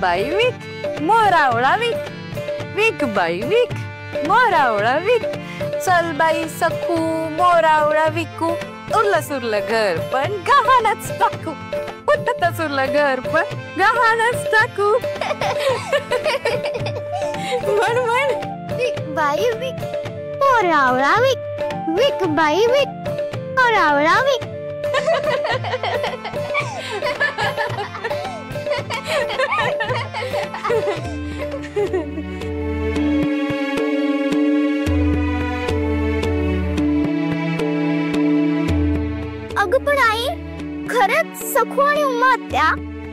बाई विक, मोरावळा विक, विक बाई विक, मोरावळा विक, चल बाई सकू, मोरावळा विकू, उरलं सुरलं घर पण गहाणच टाकू, उठत सुरलं घर पण गहाणच टाकू. म्हण म्हण. विक बाई विक, मोरावळा विक, विक बाई विक, मोरावळा विक. अगं पण आई, खरंच सखू आणि उमा आत्या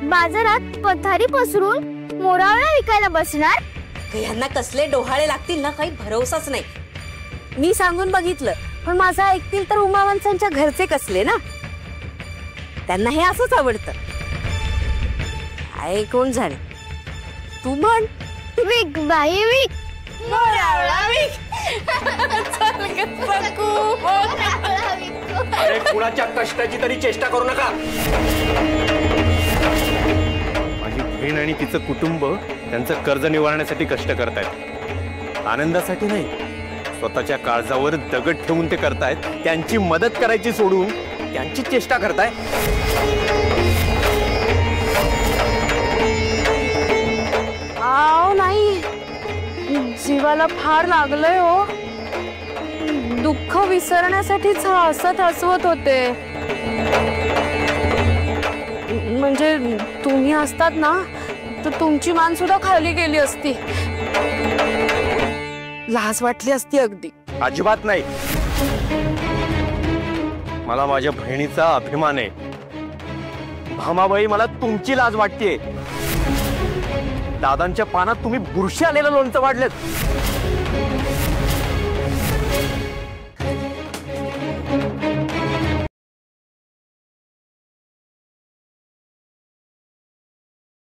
बाजारात पथारी पसरून मोरावळा विकायला बसणार? यांना कसले डोहाळे लागतील ना, काही भरोसाच नाही. मी सांगून बघितलं, पण माझं ऐकतील तर उमा माणसांच्या घरचे कसले ना, त्यांना हे असंच आवडतं. ऐकून झाले. तू म्हण. विक बाई विक, मोरावळा विक. चल ग सकू, मोरावळा विक. अरे कुणाच्या कष्टाची तरी चेष्टा करू नका. माझी बहीण आणि तिचं कुटुंब त्यांचं कर्ज निवारण्यासाठी कष्ट करतायत, आनंदासाठी नाही. स्वतःच्या काळजावर दगड ठेवून ते करतायत. त्यांची मदत करायची सोडून त्यांची चेष्टा करताय. आव नाही, जीवाला फार लागलंय हो. दुःख विसरण्यासाठीच हसत हसवत होते. म्हणजे तुम्ही असतात ना, तर तुमची मान सुद्धा खाली गेली असती, लाज वाटली असती अगदी. अजिबात नाही. मला माझ्या बहिणीचा अभिमान आहे. भामाबाई, मला तुमची लाज वाटतेय. दादांच्या पानात तुम्ही बुरशी आलेलं लोणचं वाढलेत.